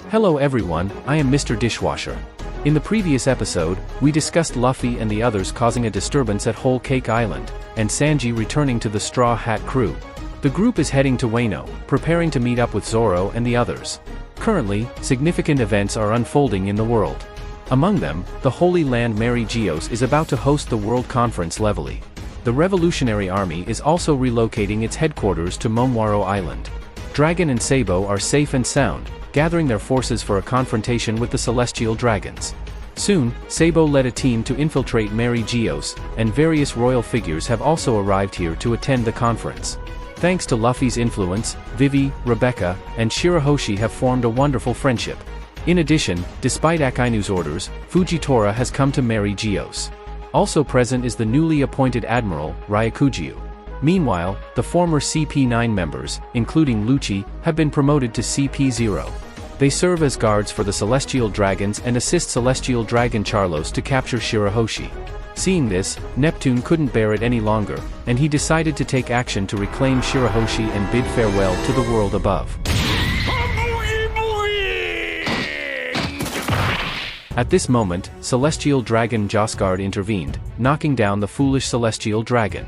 Hello everyone, I am Mr. Dishwasher. In the previous episode, we discussed Luffy and the others causing a disturbance at Whole Cake Island, and Sanji returning to the Straw Hat crew. The group is heading to Wano, preparing to meet up with Zoro and the others. Currently, significant events are unfolding in the world. Among them, the Holy Land Mary Geos is about to host the World Conference Levelly. The Revolutionary Army is also relocating its headquarters to Momwaro Island. Dragon and Sabo are safe and sound, gathering their forces for a confrontation with the Celestial Dragons. Soon, Sabo led a team to infiltrate Mary Geos, and various royal figures have also arrived here to attend the conference. Thanks to Luffy's influence, Vivi, Rebecca, and Shirahoshi have formed a wonderful friendship. In addition, despite Akainu's orders, Fujitora has come to Mary Geos. Also present is the newly appointed Admiral, Ryukujiu. Meanwhile, the former CP9 members, including Lucci, have been promoted to CP0. They serve as guards for the Celestial Dragons and assist Celestial Dragon Charlos to capture Shirahoshi. Seeing this, Neptune couldn't bear it any longer, and he decided to take action to reclaim Shirahoshi and bid farewell to the world above. At this moment, Celestial Dragon Josgard intervened, knocking down the foolish Celestial Dragon.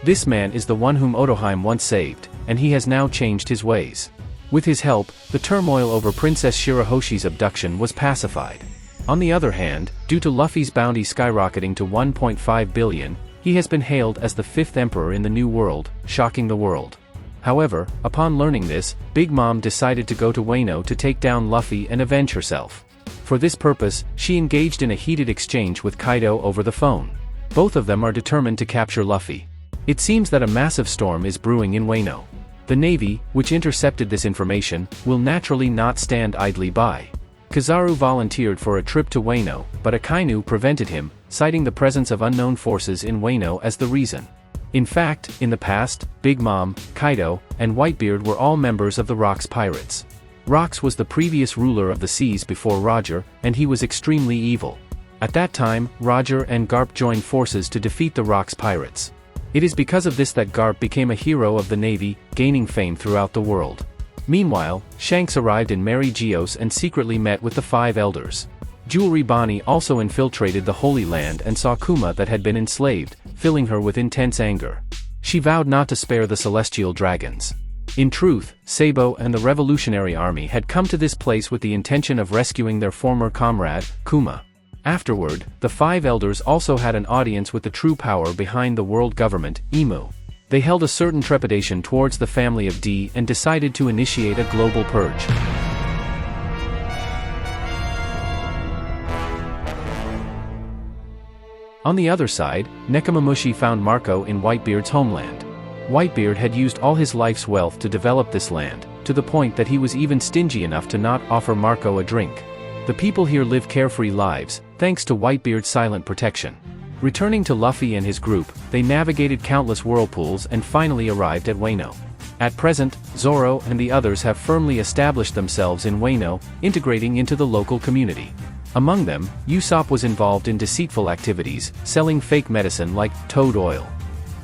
This man is the one whom Otoheim once saved, and he has now changed his ways. With his help, the turmoil over Princess Shirahoshi's abduction was pacified. On the other hand, due to Luffy's bounty skyrocketing to 1.5 billion, he has been hailed as the fifth emperor in the New World, shocking the world. However, upon learning this, Big Mom decided to go to Wano to take down Luffy and avenge herself. For this purpose, she engaged in a heated exchange with Kaido over the phone. Both of them are determined to capture Luffy. It seems that a massive storm is brewing in Wano. The Navy, which intercepted this information, will naturally not stand idly by. Kizaru volunteered for a trip to Wano, but Akainu prevented him, citing the presence of unknown forces in Wano as the reason. In fact, in the past, Big Mom, Kaido, and Whitebeard were all members of the Rocks Pirates. Rocks was the previous ruler of the seas before Roger, and he was extremely evil. At that time, Roger and Garp joined forces to defeat the Rocks Pirates. It is because of this that Garp became a hero of the Navy, gaining fame throughout the world. Meanwhile, Shanks arrived in Mary Geos and secretly met with the Five Elders. Jewelry Bonnie also infiltrated the Holy Land and saw Kuma that had been enslaved, filling her with intense anger. She vowed not to spare the Celestial Dragons. In truth, Sabo and the Revolutionary Army had come to this place with the intention of rescuing their former comrade, Kuma. Afterward, the Five Elders also had an audience with the true power behind the world government, Imu. They held a certain trepidation towards the family of D and decided to initiate a global purge. On the other side, Nekomamushi found Marco in Whitebeard's homeland. Whitebeard had used all his life's wealth to develop this land, to the point that he was even stingy enough to not offer Marco a drink. The people here live carefree lives, thanks to Whitebeard's silent protection. Returning to Luffy and his group, they navigated countless whirlpools and finally arrived at Wano. At present, Zoro and the others have firmly established themselves in Wano, integrating into the local community. Among them, Usopp was involved in deceitful activities, selling fake medicine like toad oil.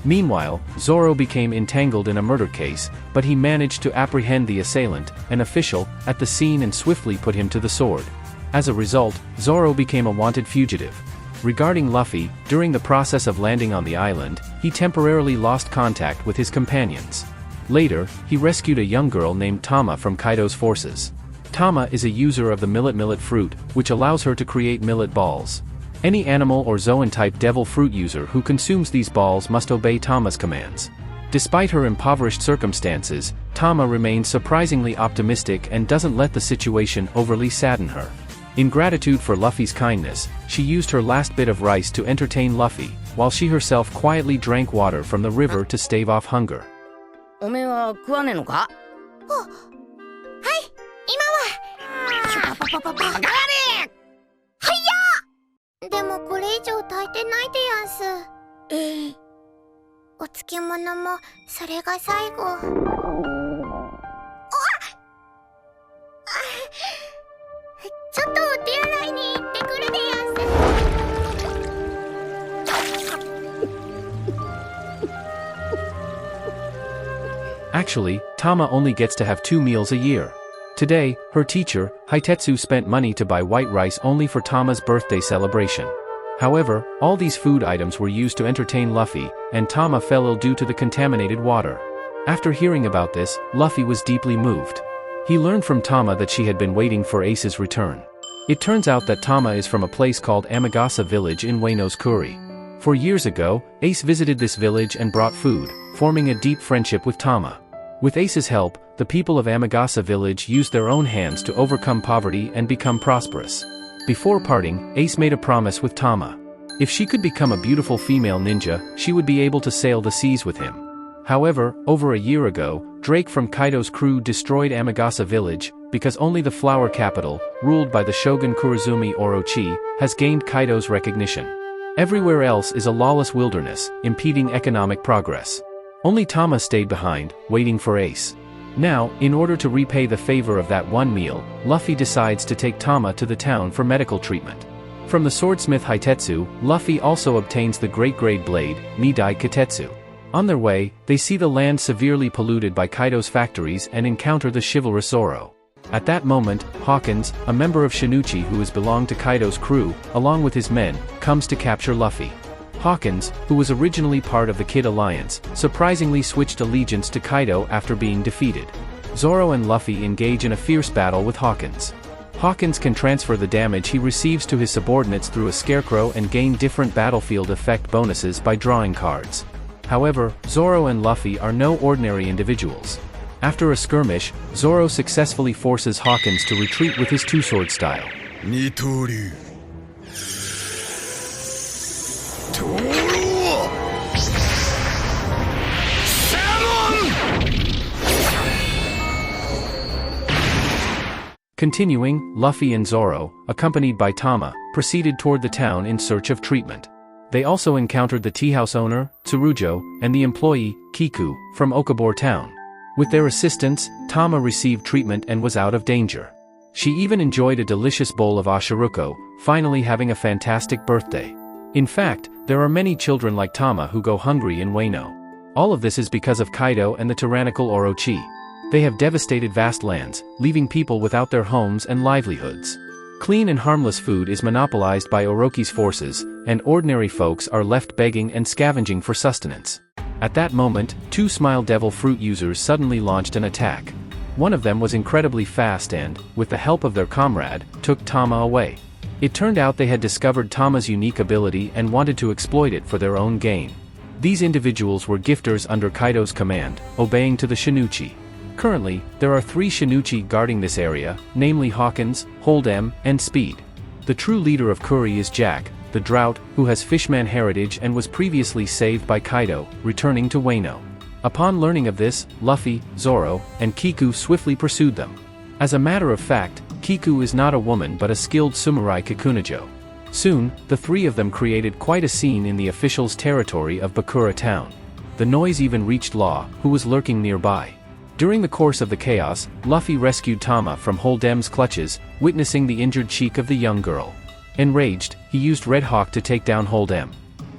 Meanwhile, Zoro became entangled in a murder case, but he managed to apprehend the assailant, an official, at the scene and swiftly put him to the sword. As a result, Zoro became a wanted fugitive. Regarding Luffy, during the process of landing on the island, he temporarily lost contact with his companions. Later, he rescued a young girl named Tama from Kaido's forces. Tama is a user of the millet fruit, which allows her to create millet balls. Any animal or Zoan-type devil fruit user who consumes these balls must obey Tama's commands. Despite her impoverished circumstances, Tama remains surprisingly optimistic and doesn't let the situation overly sadden her. In gratitude for Luffy's kindness, she used her last bit of rice to entertain Luffy, while she herself quietly drank water from the river to stave off hunger. おめえは食わねえのか？はい、今は。パパパパ。上がれ！はいや！でもこれ以上炊いてないでやんす。お漬物もそれが最後。ちょっとお手洗いに行ってくるでやんす。Actually, Tama only gets to have 2 meals a year. Today, her teacher, Hitetsu, spent money to buy white rice only for Tama's birthday celebration. However, all these food items were used to entertain Luffy, and Tama fell ill due to the contaminated water. After hearing about this, Luffy was deeply moved. He learned from Tama that she had been waiting for Ace's return. It turns out that Tama is from a place called Amagasa village in Wano's Kuri. 4 years ago, Ace visited this village and brought food, forming a deep friendship with Tama. With Ace's help, the people of Amagasa village used their own hands to overcome poverty and become prosperous. Before parting, Ace made a promise with Tama. If she could become a beautiful female ninja, she would be able to sail the seas with him. However, over a year ago, Drake from Kaido's crew destroyed Amagasa village, because only the flower capital, ruled by the shogun Kurozumi Orochi, has gained Kaido's recognition. Everywhere else is a lawless wilderness, impeding economic progress. Only Tama stayed behind, waiting for Ace. Now, in order to repay the favor of that one meal, Luffy decides to take Tama to the town for medical treatment. From the swordsmith Hitetsu, Luffy also obtains the great-grade blade, Nidai Kitetsu. On their way, they see the land severely polluted by Kaido's factories and encounter the chivalrous Zoro. At that moment, Hawkins, a member of Shinichi who has belonged to Kaido's crew, along with his men, comes to capture Luffy. Hawkins, who was originally part of the Kid Alliance, surprisingly switched allegiance to Kaido after being defeated. Zoro and Luffy engage in a fierce battle with Hawkins. Hawkins can transfer the damage he receives to his subordinates through a scarecrow and gain different battlefield effect bonuses by drawing cards. However, Zoro and Luffy are no ordinary individuals. After a skirmish, Zoro successfully forces Hawkins to retreat with his two-sword style. Nitoryu. Continuing, Luffy and Zoro, accompanied by Tama, proceeded toward the town in search of treatment. They also encountered the tea house owner, Tsurujo, and the employee, Kiku, from Okabor town. With their assistance, Tama received treatment and was out of danger. She even enjoyed a delicious bowl of ashiruko, finally having a fantastic birthday. In fact, there are many children like Tama who go hungry in Wano. All of this is because of Kaido and the tyrannical Orochi. They have devastated vast lands, leaving people without their homes and livelihoods. Clean and harmless food is monopolized by Orochi's forces, and ordinary folks are left begging and scavenging for sustenance. At that moment, two Smile Devil fruit users suddenly launched an attack. One of them was incredibly fast and, with the help of their comrade, took Tama away. It turned out they had discovered Tama's unique ability and wanted to exploit it for their own gain. These individuals were gifters under Kaido's command, obeying to the Shinichi. Currently, there are 3 Shinichi guarding this area, namely Hawkins, Hold'em, and Speed. The true leader of Kuri is Jack, the Drought, who has fishman heritage and was previously saved by Kaido, returning to Wano. Upon learning of this, Luffy, Zoro, and Kiku swiftly pursued them. As a matter of fact, Kiku is not a woman but a skilled samurai Kikunajo. Soon, the 3 of them created quite a scene in the officials' territory of Bakura town. The noise even reached Law, who was lurking nearby. During the course of the chaos, Luffy rescued Tama from Hold'em's clutches, witnessing the injured cheek of the young girl. Enraged, he used Red Hawk to take down Hold'em.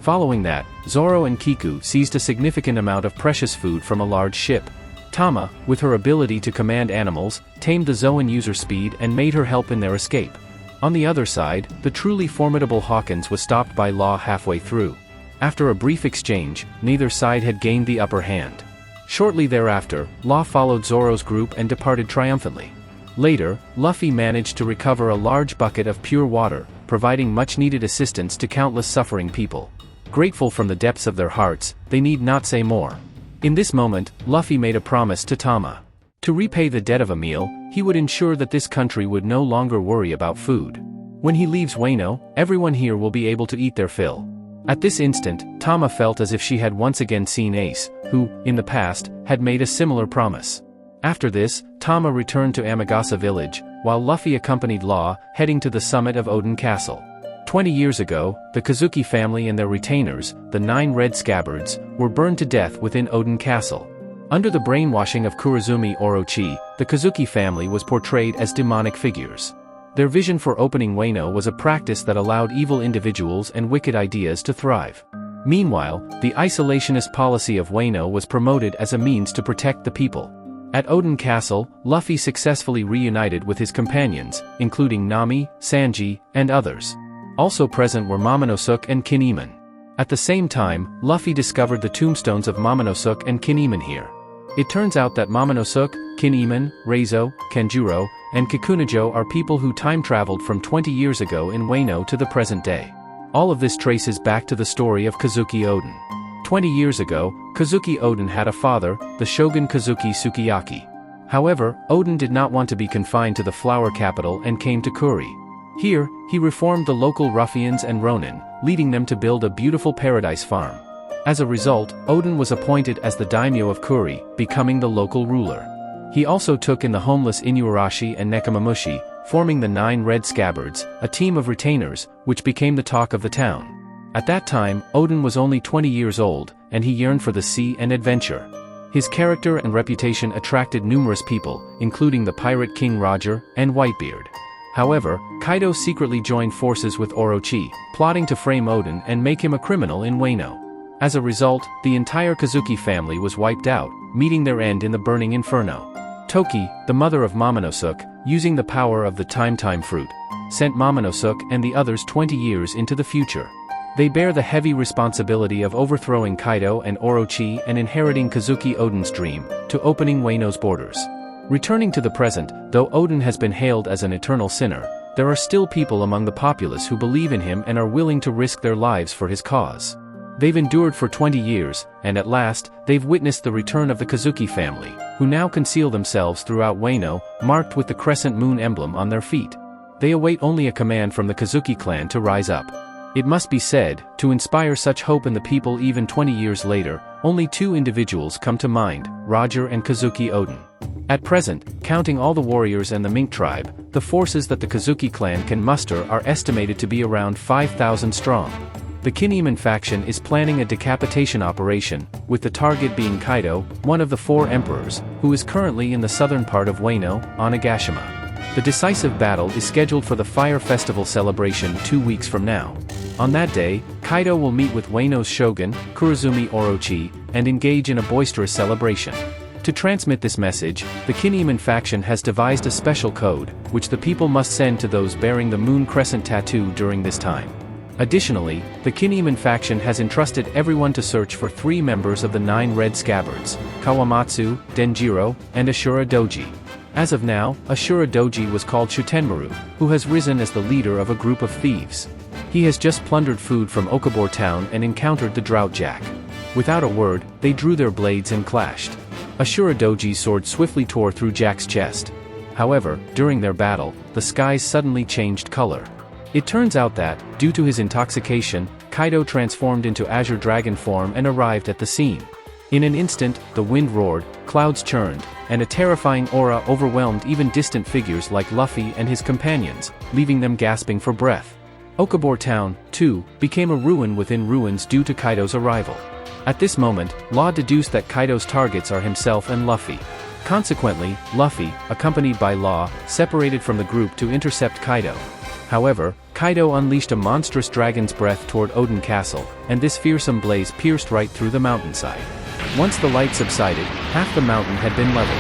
Following that, Zoro and Kiku seized a significant amount of precious food from a large ship. Tama, with her ability to command animals, tamed the Zoan user Speed and made her help in their escape. On the other side, the truly formidable Hawkins was stopped by Law halfway through. After a brief exchange, neither side had gained the upper hand. Shortly thereafter, Law followed Zoro's group and departed triumphantly. Later, Luffy managed to recover a large bucket of pure water, providing much-needed assistance to countless suffering people. Grateful from the depths of their hearts, they need not say more. In this moment, Luffy made a promise to Tama. To repay the debt of a meal, he would ensure that this country would no longer worry about food. When he leaves Wano, everyone here will be able to eat their fill. At this instant, Tama felt as if she had once again seen Ace, who, in the past, had made a similar promise. After this, Tama returned to Amagasa village, while Luffy accompanied Law, heading to the summit of Oden Castle. 20 years ago, the Kazuki family and their retainers, the 9 Red Scabbards, were burned to death within Oden Castle. Under the brainwashing of Kurozumi Orochi, the Kazuki family was portrayed as demonic figures. Their vision for opening Wano was a practice that allowed evil individuals and wicked ideas to thrive. Meanwhile, the isolationist policy of Wano was promoted as a means to protect the people. At Oden Castle, Luffy successfully reunited with his companions, including Nami, Sanji, and others. Also present were Momonosuke and Kinemon. At the same time, Luffy discovered the tombstones of Momonosuke and Kinemon here. It turns out that Momonosuke, Kinemon, Reizo, Kanjuro, and Kikunajo are people who time-traveled from 20 years ago in Wano to the present day. All of this traces back to the story of Kazuki Oden. 20 years ago, Kazuki Oden had a father, the Shogun Kazuki Sukiyaki. However, Oden did not want to be confined to the flower capital and came to Kuri. Here, he reformed the local ruffians and ronin, leading them to build a beautiful paradise farm. As a result, Oden was appointed as the daimyo of Kuri, becoming the local ruler. He also took in the homeless Inuarashi and Nekomamushi, forming the 9 Red Scabbards, a team of retainers, which became the talk of the town. At that time, Oden was only 20 years old, and he yearned for the sea and adventure. His character and reputation attracted numerous people, including the pirate king Roger and Whitebeard. However, Kaido secretly joined forces with Orochi, plotting to frame Oden and make him a criminal in Wano. As a result, the entire Kazuki family was wiped out, meeting their end in the burning inferno. Toki, the mother of Momonosuke, using the power of the Time Fruit, sent Momonosuke and the others 20 years into the future. They bear the heavy responsibility of overthrowing Kaido and Orochi and inheriting Kazuki Oden's dream, to opening Wano's borders. Returning to the present, though Oden has been hailed as an eternal sinner, there are still people among the populace who believe in him and are willing to risk their lives for his cause. They've endured for 20 years, and at last, they've witnessed the return of the Kazuki family, who now conceal themselves throughout Wano, marked with the crescent moon emblem on their feet. They await only a command from the Kazuki clan to rise up. It must be said, to inspire such hope in the people even 20 years later, only 2 individuals come to mind, Roger and Kazuki Oden. At present, counting all the warriors and the Mink tribe, the forces that the Kazuki clan can muster are estimated to be around 5,000 strong. The Kinemon faction is planning a decapitation operation, with the target being Kaido, one of the 4 emperors, who is currently in the southern part of Wano, Onigashima. The decisive battle is scheduled for the Fire Festival celebration 2 weeks from now. On that day, Kaido will meet with Wano's shogun, Kurozumi Orochi, and engage in a boisterous celebration. To transmit this message, the Kinemon faction has devised a special code, which the people must send to those bearing the moon crescent tattoo during this time. Additionally, the Kinemon faction has entrusted everyone to search for 3 members of the 9 Red Scabbards, Kawamatsu, Denjiro, and Ashura Doji. As of now, Ashura Doji was called Shutenmaru, who has risen as the leader of a group of thieves. He has just plundered food from Okabor town and encountered the Drought Jack. Without a word, they drew their blades and clashed. Ashura Doji's sword swiftly tore through Jack's chest. However, during their battle, the skies suddenly changed color. It turns out that, due to his intoxication, Kaido transformed into Azure Dragon form and arrived at the scene. In an instant, the wind roared, clouds churned, and a terrifying aura overwhelmed even distant figures like Luffy and his companions, leaving them gasping for breath. Okabor town, too, became a ruin within ruins due to Kaido's arrival. At this moment, Law deduced that Kaido's targets are himself and Luffy. Consequently, Luffy, accompanied by Law, separated from the group to intercept Kaido. However, Kaido unleashed a monstrous dragon's breath toward Oden Castle, and this fearsome blaze pierced right through the mountainside. Once the light subsided, half the mountain had been leveled.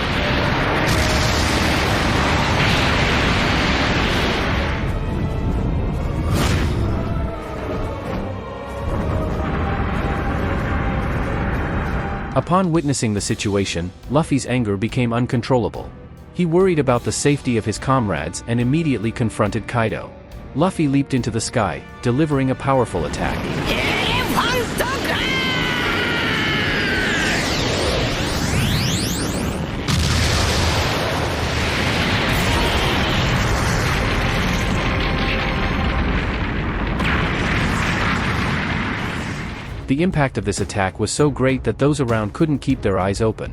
Upon witnessing the situation, Luffy's anger became uncontrollable. He worried about the safety of his comrades and immediately confronted Kaido. Luffy leaped into the sky, delivering a powerful attack. The impact of this attack was so great that those around couldn't keep their eyes open.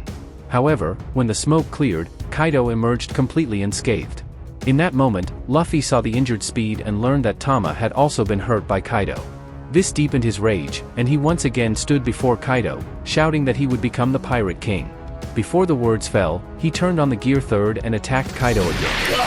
However, when the smoke cleared, Kaido emerged completely unscathed. In that moment, Luffy saw the injured Speed and learned that Tama had also been hurt by Kaido. This deepened his rage, and he once again stood before Kaido, shouting that he would become the Pirate King. Before the words fell, he turned on the Gear Third and attacked Kaido again.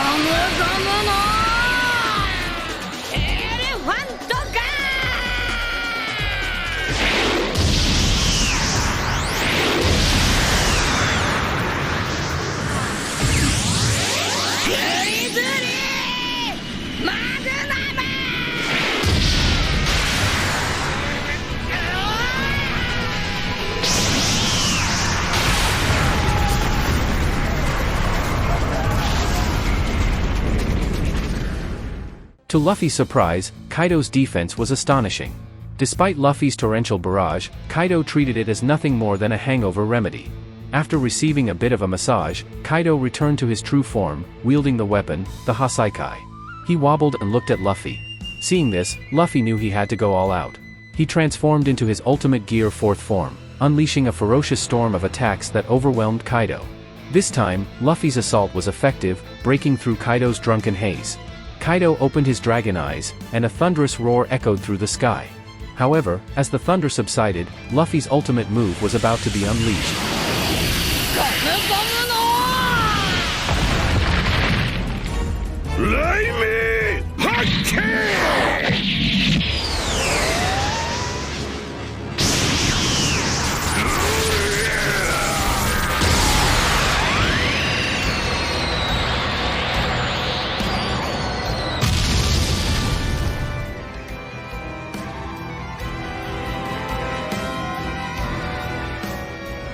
To Luffy's surprise, Kaido's defense was astonishing. Despite Luffy's torrential barrage, Kaido treated it as nothing more than a hangover remedy. After receiving a bit of a massage, Kaido returned to his true form, wielding the weapon, the Hasaikai. He wobbled and looked at Luffy. Seeing this, Luffy knew he had to go all out. He transformed into his ultimate gear 4th form, unleashing a ferocious storm of attacks that overwhelmed Kaido. This time, Luffy's assault was effective, breaking through Kaido's drunken haze. Kaido opened his dragon eyes, and a thunderous roar echoed through the sky. However, as the thunder subsided, Luffy's ultimate move was about to be unleashed.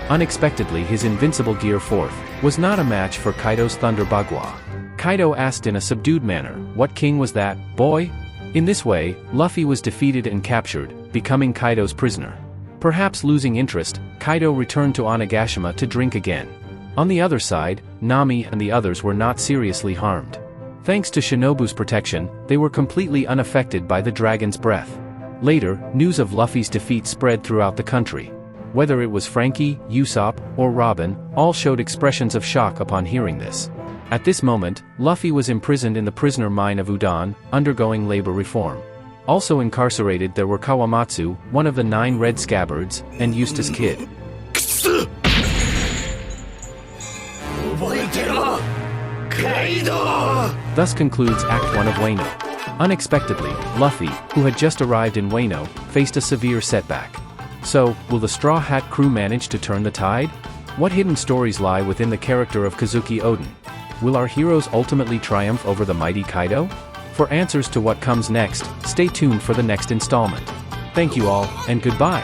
Unexpectedly, his invincible Gear 4th was not a match for Kaido's Thunder Bagua. Kaido asked in a subdued manner, "What king was that, boy?" In this way, Luffy was defeated and captured, becoming Kaido's prisoner. Perhaps losing interest, Kaido returned to Onigashima to drink again. On the other side, Nami and the others were not seriously harmed. Thanks to Shinobu's protection, they were completely unaffected by the dragon's breath. Later, news of Luffy's defeat spread throughout the country. Whether it was Frankie, Usopp, or Robin, all showed expressions of shock upon hearing this. At this moment, Luffy was imprisoned in the prisoner mine of Udon, undergoing labor reform. Also incarcerated there were Kawamatsu, one of the 9 red scabbards, and Eustace Kid. Thus concludes Act 1 of Wano. Unexpectedly, Luffy, who had just arrived in Wano, faced a severe setback. So, will the Straw Hat crew manage to turn the tide? What hidden stories lie within the character of Kazuki Oden? Will our heroes ultimately triumph over the mighty Kaido? For answers to what comes next, stay tuned for the next installment. Thank you all, and goodbye.